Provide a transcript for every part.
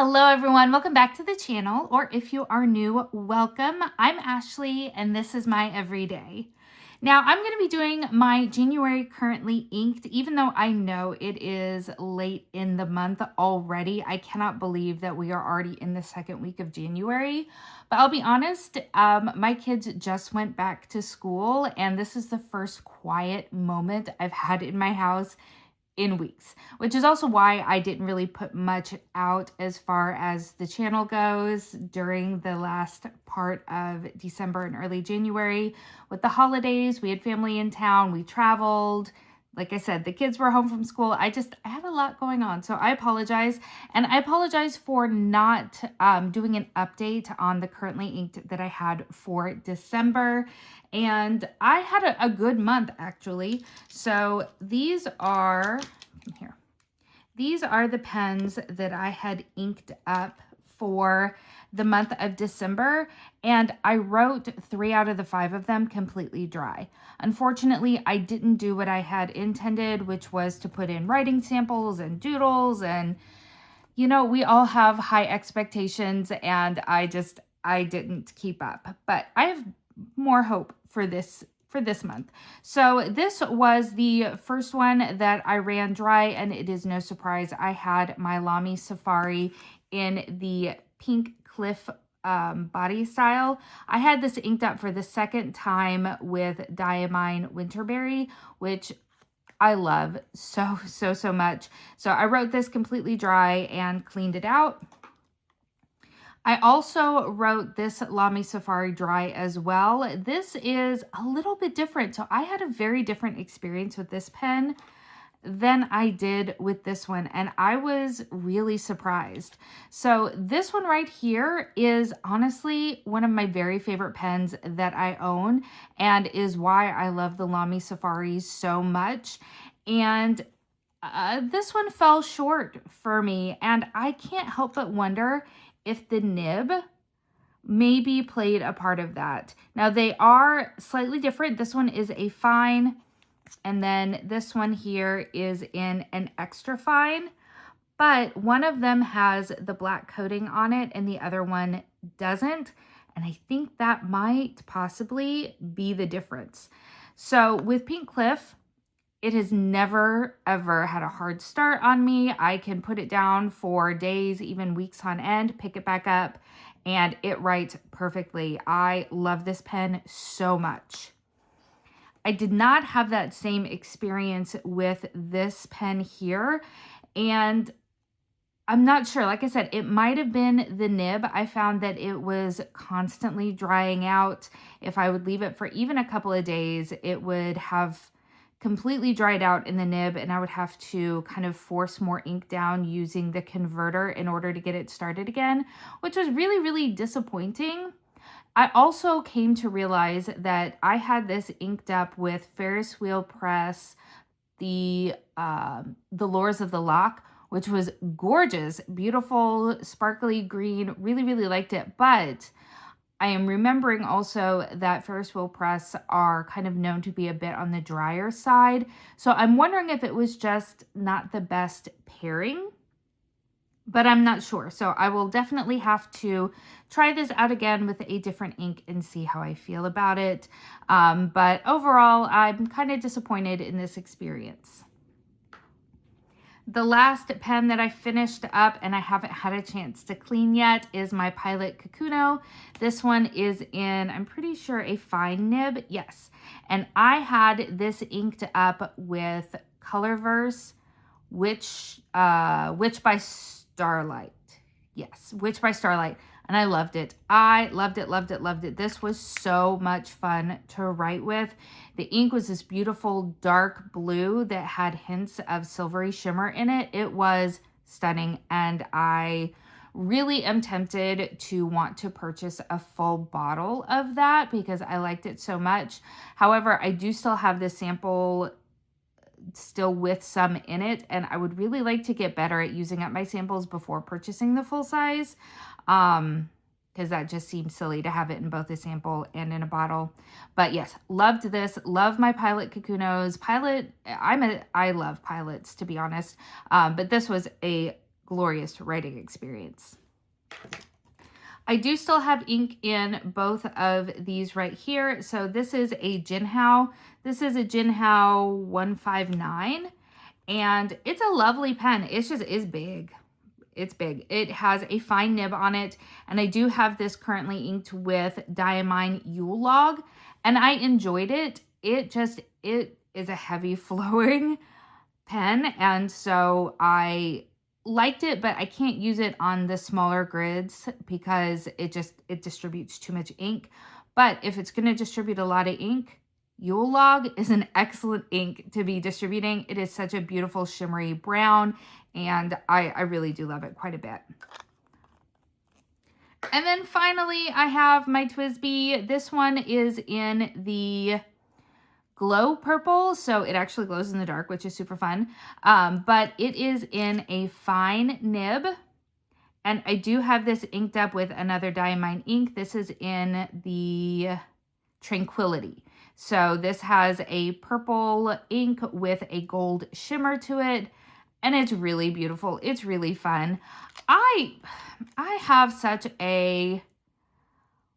Hello everyone, welcome back to the channel, or if you are new, welcome. I'm Ashley and this is my everyday. Now I'm going to be doing my January currently inked, even though I know it is late in the month already. I cannot believe that we are already in the second week of January, but I'll be honest, my kids just went back to school and this is the first quiet moment I've had in my house in weeks, which is also why I didn't really put much out as far as the channel goes during the last part of December and early January. With the holidays, we had family in town, we traveled. Like I said, the kids were home from school. I had a lot going on, so I apologize. And I apologize for not doing an update on the currently inked that I had for December. And I had a good month, actually. So these are, here. These are the pens that I had inked up for the month of December, and I wrote 3 out of the 5 of them completely dry. Unfortunately, I didn't do what I had intended, which was to put in writing samples and doodles, and you know, we all have high expectations, and I didn't keep up. But I have more hope for this month. So this was the first one that I ran dry, and it is no surprise I had my Lamy Safari in the pink cliff body style. I had this inked up for the second time with diamine winterberry, which I love so much. So I wrote this completely dry and cleaned it out. I also wrote this Lamy Safari dry as well. This is a little bit different. So I had a very different experience with this pen than I did with this one, and I was really surprised. So this one right here is honestly one of my very favorite pens that I own, and is why I love the Lamy Safari so much. And this one fell short for me, and I can't help but wonder if the nib maybe played a part of that. Now they are slightly different. This one is a fine, and then this one here is in an extra fine, but one of them has the black coating on it and the other one doesn't. And I think that might possibly be the difference. So with Pink Cliff, it has never, ever had a hard start on me. I can put it down for days, even weeks on end, pick it back up, and it writes perfectly. I love this pen so much. I did not have that same experience with this pen here, and I'm not sure. Like I said, it might have been the nib. I found that it was constantly drying out. If I would leave it for even a couple of days, it would have completely dried out in the nib, and I would have to kind of force more ink down using the converter in order to get it started again, which was really disappointing. I also came to realize that I had this inked up with Ferris Wheel Press, the Lures of the Lock, which was gorgeous, beautiful, sparkly green, really liked it. But I am remembering also that Ferris Wheel Press are kind of known to be a bit on the drier side. So I'm wondering if it was just not the best pairing, but I'm not sure. So I will definitely have to try this out again with a different ink and see how I feel about it. But overall, I'm kind of disappointed in this experience. The last pen that I finished up and I haven't had a chance to clean yet is my Pilot Kakuno. This one is in, I'm pretty sure, a fine nib. Yes. And I had this inked up with Colorverse, Witch by Starlight. Yes, Witch by Starlight. And I loved it. I loved it. This was so much fun to write with. The ink was this beautiful dark blue that had hints of silvery shimmer in it. It was stunning, and I really am tempted to want to purchase a full bottle of that because I liked it so much. However, I do still have the sample still with some in it, and I would really like to get better at using up my samples before purchasing the full size, because that just seems silly to have it in both a sample and in a bottle. But yes, loved this. Love my Pilot Kakunos. I love Pilots, to be honest, but this was a glorious writing experience. I do still have ink in both of these right here. So this is a Jinhao. This is a Jinhao 159, and it's a lovely pen. It's just is big. It's big. It has a fine nib on it, and I do have this currently inked with diamine Yule log, and I enjoyed it. It is a heavy flowing pen, and so I liked it, but I can't use it on the smaller grids because it distributes too much ink. But if it's going to distribute a lot of ink, Yule log is an excellent ink to be distributing. It is such a beautiful shimmery brown, and I really do love it quite a bit. And then finally, I have my TWSBI. This one is in the glow purple, so it actually glows in the dark, which is super fun. But it is in a fine nib, and I do have this inked up with another diamine ink. This is in the Tranquility. So this has a purple ink with a gold shimmer to it, and it's really beautiful. It's really fun. I have such a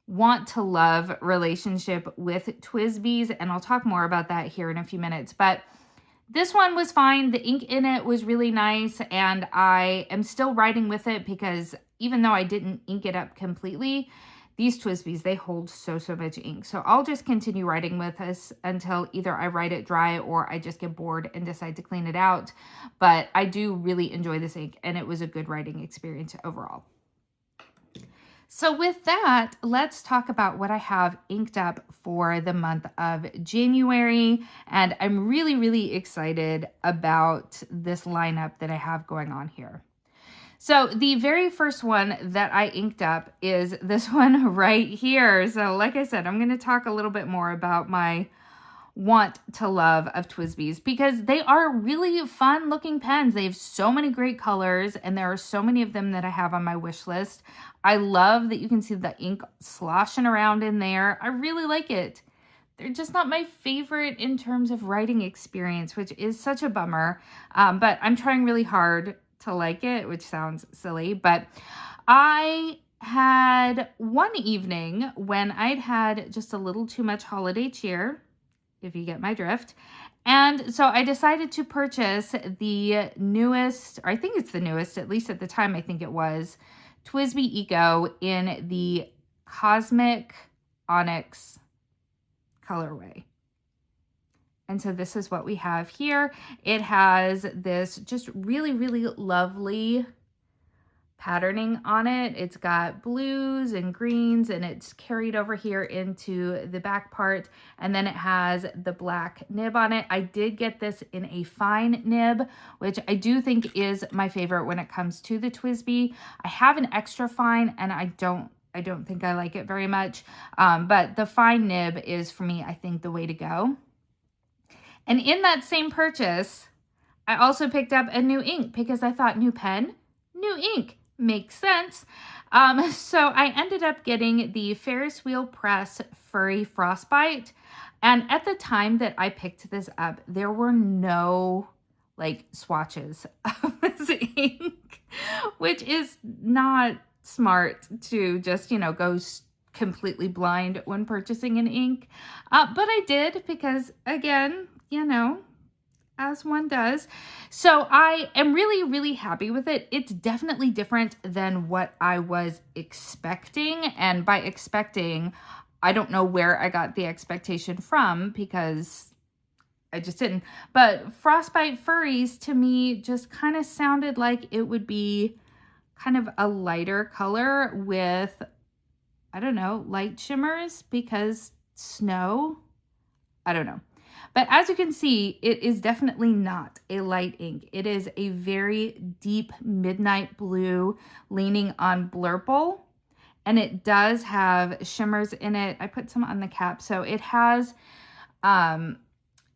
want to love relationship with TWSBIs, and I'll talk more about that here in a few minutes. But this one was fine. The ink in it was really nice, and I am still writing with it because even though I didn't ink it up completely, these TWSBIs, they hold so much ink. So I'll just continue writing with this until either I write it dry or I just get bored and decide to clean it out. But I do really enjoy this ink, and it was a good writing experience overall. So with that, let's talk about what I have inked up for the month of January. And I'm really excited about this lineup that I have going on here. So the very first one that I inked up is this one right here. So like I said, I'm going to talk a little bit more about my want to love of TWSBIs because they are really fun looking pens. They have so many great colors, and there are so many of them that I have on my wish list. I love that you can see the ink sloshing around in there. I really like it. They're just not my favorite in terms of writing experience, which is such a bummer. But I'm trying really hard to like it, which sounds silly. But I had one evening when I'd had just a little too much holiday cheer, if you get my drift. And so I decided to purchase the newest, or I think it's the newest, at least at the time I think it was, TWSBI Eco in the Cosmic Onyx colorway. And so this is what we have here. It has this just really lovely patterning on it. It's got blues and greens, and it's carried over here into the back part, and then it has the black nib on it. I did get this in a fine nib, which I do think is my favorite when it comes to the TWSBI. I have an extra fine, and I don't think I like it very much, but the fine nib is, for me, I think the way to go. And in that same purchase, I also picked up a new ink because I thought new pen, new ink. Makes sense. So I ended up getting the Ferris Wheel Press Furry Frostbite. And at the time that I picked this up, there were no like swatches of this ink, which is not smart to just, go completely blind when purchasing an ink. But I did because, again, as one does. So I am really happy with it. It's definitely different than what I was expecting. And by expecting, I don't know where I got the expectation from because I just didn't. But Frostbite Furries to me just kind of sounded like it would be kind of a lighter color with, I don't know, light shimmers because snow. I don't know. But as you can see, it is definitely not a light ink. It is a very deep midnight blue leaning on Blurple. And it does have shimmers in it. I put some on the cap. So it has,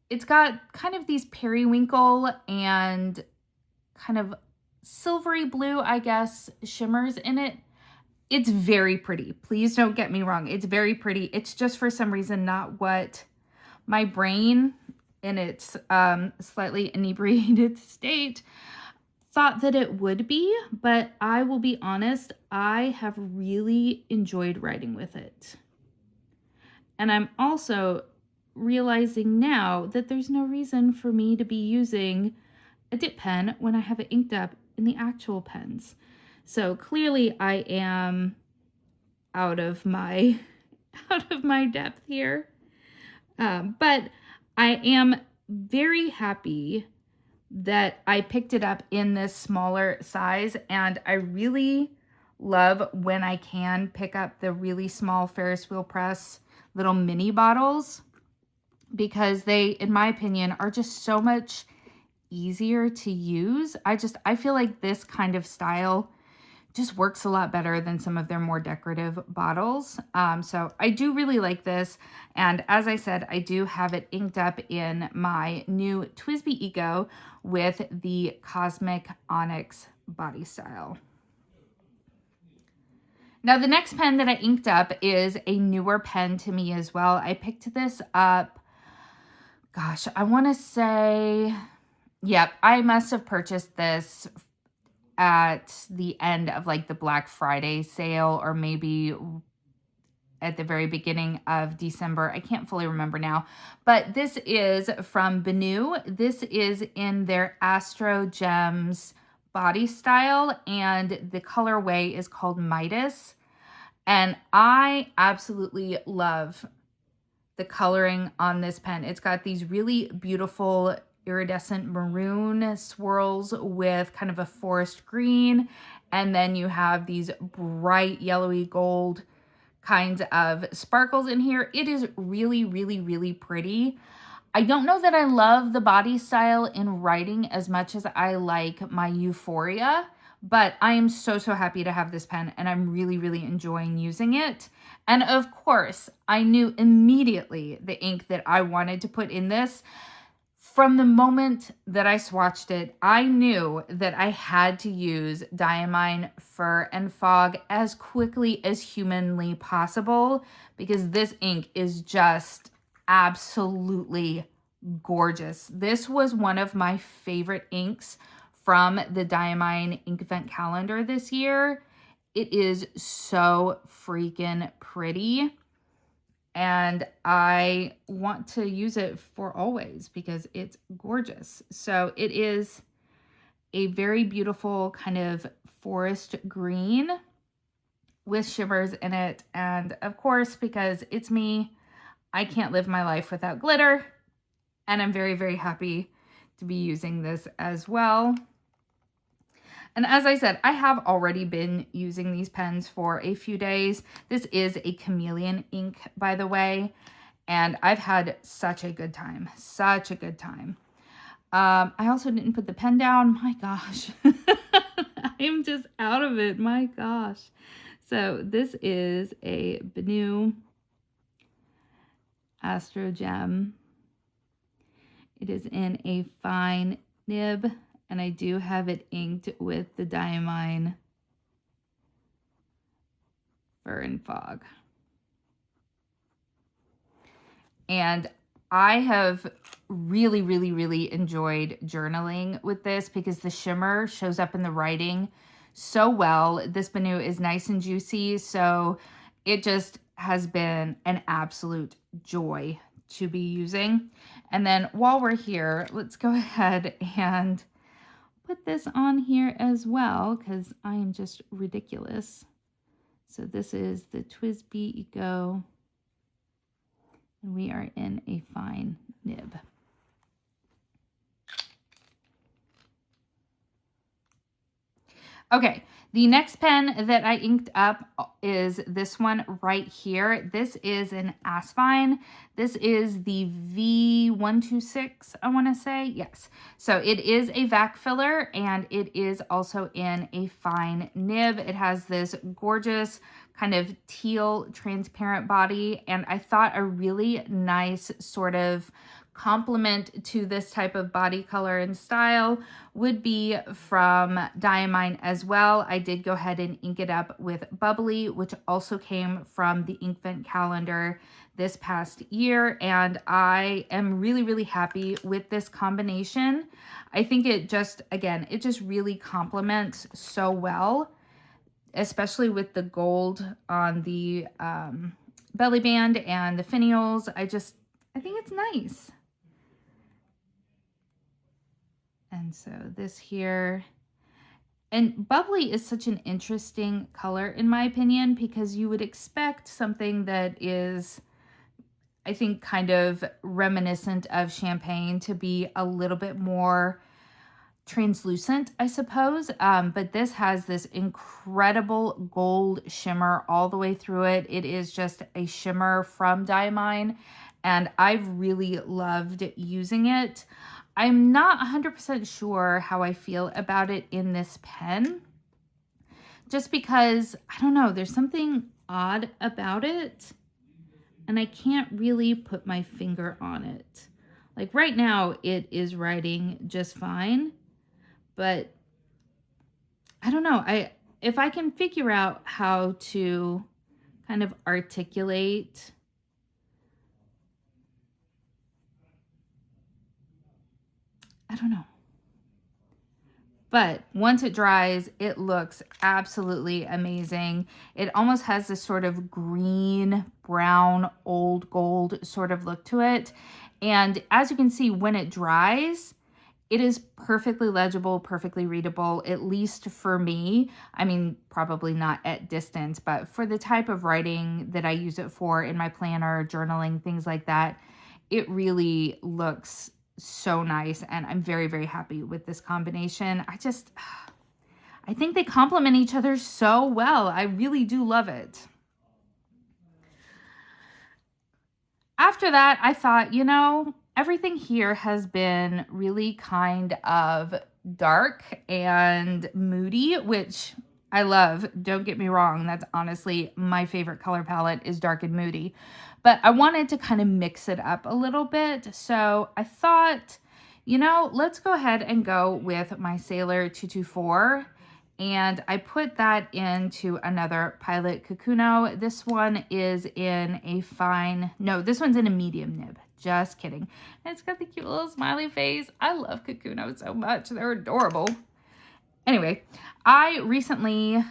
it's got kind of these periwinkle and kind of silvery blue, I guess, shimmers in it. It's very pretty. Please don't get me wrong. It's very pretty. It's just for some reason not what my brain in its slightly inebriated state thought that it would be, but I will be honest, I have really enjoyed writing with it. And I'm also realizing now that there's no reason for me to be using a dip pen when I have it inked up in the actual pens. So clearly I am out of my depth here. But I am very happy that I picked it up in this smaller size, and I really love when I can pick up the really small Ferris wheel press little mini bottles, because they, in my opinion, are just so much easier to use. I feel like this kind of style just works a lot better than some of their more decorative bottles. So I do really like this. And as I said, I do have it inked up in my new TWSBI Eco with the Cosmic Onyx body style. Now the next pen that I inked up is a newer pen to me as well. I picked this up, gosh, I want to say, yep, I must have purchased this at the end of like the Black Friday sale, or maybe at the very beginning of December. I can't fully remember now, but this is from Benu. This is in their Astro Gems body style, and the colorway is called Midas. And I absolutely love the coloring on this pen. It's got these really beautiful iridescent maroon swirls with kind of a forest green, and then you have these bright yellowy gold kinds of sparkles in here. It is really, really, really pretty. I don't know that I love the body style in writing as much as I like my Euphoria, but I am so happy to have this pen, and I'm really, really enjoying using it. And of course, I knew immediately the ink that I wanted to put in this. From the moment that I swatched it, I knew that I had to use Diamine Fur and Fog as quickly as humanly possible, because this ink is just absolutely gorgeous. This was one of my favorite inks from the Diamine Ink Event Calendar this year. It is so freaking pretty. And I want to use it for always because it's gorgeous. So it is a very beautiful kind of forest green with shimmers in it. And of course, because it's me, I can't live my life without glitter. And I'm very, very happy to be using this as well. And as I said, I have already been using these pens for a few days. This is a chameleon ink, by the way, and I've had such a good time, such a good time. I also didn't put the pen down. My gosh, I'm just out of it. My gosh. So this is a Benu Astro Gem. It is in a fine nib, and I do have it inked with the Diamine Fur and Fog. And I have really, really, really enjoyed journaling with this because the shimmer shows up in the writing so well. This Benu is nice and juicy, so it just has been an absolute joy to be using. And then while we're here, let's go ahead and put this on here as well, because I am just ridiculous. So this is the TWSBI Eco, and we are in a fine nib. Okay, the next pen that I inked up is this one right here. This is an Aspine. This is the V126, I want to say. Yes. So it is a vac filler, and it is also in a fine nib. It has this gorgeous kind of teal transparent body, and I thought a really nice sort of complement to this type of body color and style would be from Diamine as well. I did go ahead and ink it up with Bubbly, which also came from the Inkvent calendar this past year, and I am really, really happy with this combination. I think it just, again, it just really complements so well, especially with the gold on the belly band and the finials. I think it's nice. And so this here, and Bubbly is such an interesting color in my opinion, because you would expect something that is, I think, kind of reminiscent of champagne to be a little bit more translucent, I suppose. But this has this incredible gold shimmer all the way through it. It is just a shimmer from Diamine, and I've really loved using it. I'm not 100% sure how I feel about it in this pen, just because, I don't know, there's something odd about it, and I can't really put my finger on it. Like right now, it is writing just fine, but I don't know. If I can figure out how to kind of articulate I don't know. But once it dries, it looks absolutely amazing. It almost has this sort of green, brown, old gold sort of look to it. And as you can see, when it dries, it is perfectly legible, perfectly readable, at least for me. I mean, probably not at distance, but for the type of writing that I use it for in my planner, journaling, things like that, it really looks so nice, and I'm very, very happy with this combination. I think they complement each other so well. I really do love it. After that, I thought, you know, everything here has been really kind of dark and moody, which I love. Don't get me wrong. That's honestly my favorite color palette, is dark and moody. But I wanted to kind of mix it up a little bit. So I thought, you know, let's go ahead and go with my Sailor 224. And I put that into another Pilot Kakuno. This one is in a fine, no, this one's in a medium nib. Just kidding. And it's got the cute little smiley face. I love Kakuno so much. They're adorable. Anyway, I recently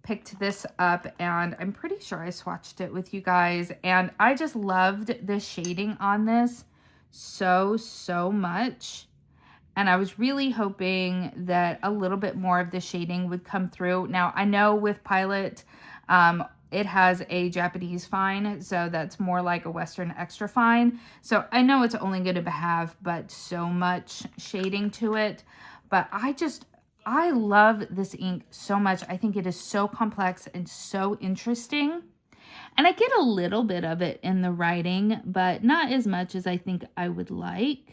picked this up, and I'm pretty sure I swatched it with you guys, and I just loved the shading on this so much. And I was really hoping that a little bit more of the shading would come through. Now, I know with Pilot, it has a Japanese fine, so that's more like a Western extra fine. So I know it's only going to have but so much shading to it, but I love this ink so much. I think it is so complex and so interesting. And I get a little bit of it in the writing, but not as much as I think I would like.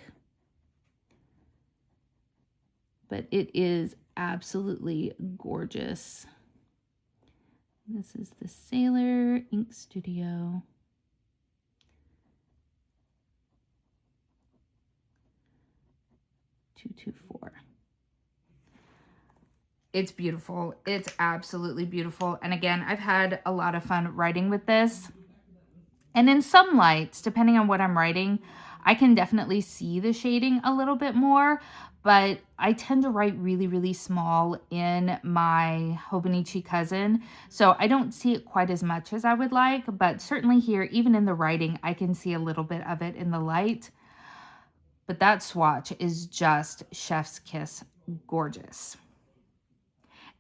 But it is absolutely gorgeous. This is the Sailor Ink Studio. .224. It's beautiful. It's absolutely beautiful. And again, I've had a lot of fun writing with this. And in some lights, depending on what I'm writing, I can definitely see the shading a little bit more, but I tend to write really, really small in my Hobonichi Cousin, so I don't see it quite as much as I would like, but certainly here, even in the writing, I can see a little bit of it in the light. But that swatch is just chef's kiss gorgeous.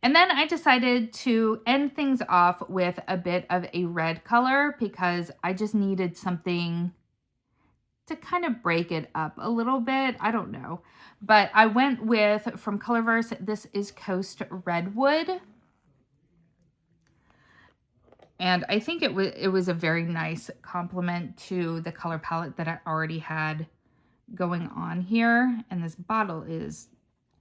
And then I decided to end things off with a bit of a red color, because I just needed something to kind of break it up a little bit. I don't know. But I went with, from Colorverse, this is Coast Redwood. And I think it was a very nice complement to the color palette that I already had going on here. And this bottle is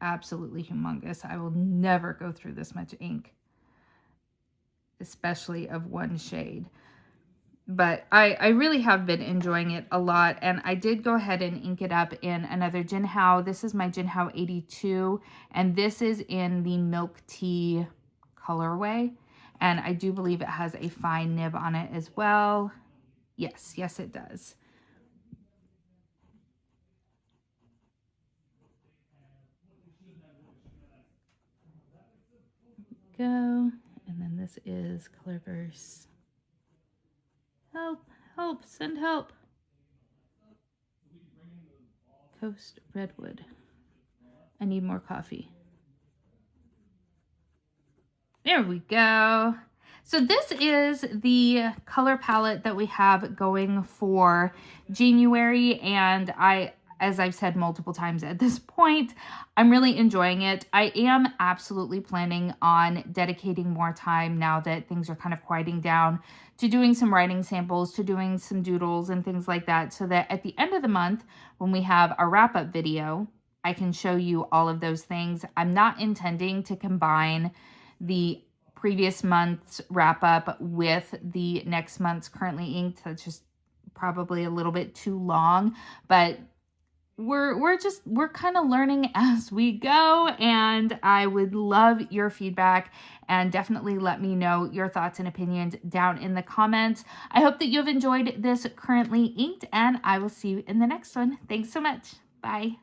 absolutely humongous. I will never go through this much ink, especially of one shade. But I really have been enjoying it a lot. And I did go ahead and ink it up in another Jinhao. This is my Jinhao 82. And this is in the milk tea colorway. And I do believe it has a fine nib on it as well. Yes, yes it does. Go. And then this is colorverse. Help, help, send help. Coast Redwood. I need more coffee. There we go. So this is the color palette that we have going for January, and as I've said multiple times at this point, I'm really enjoying it. I am absolutely planning on dedicating more time now that things are kind of quieting down to doing some writing samples, to doing some doodles and things like that, so that at the end of the month, when we have a wrap-up video, I can show you all of those things. I'm not intending to combine the previous month's wrap up with the next month's currently inked. That's just probably a little bit too long, but we're kind of learning as we go, and I would love your feedback, and definitely let me know your thoughts and opinions down in the comments. I hope that you've enjoyed this currently inked, and I will see you in the next one. Thanks so much. Bye.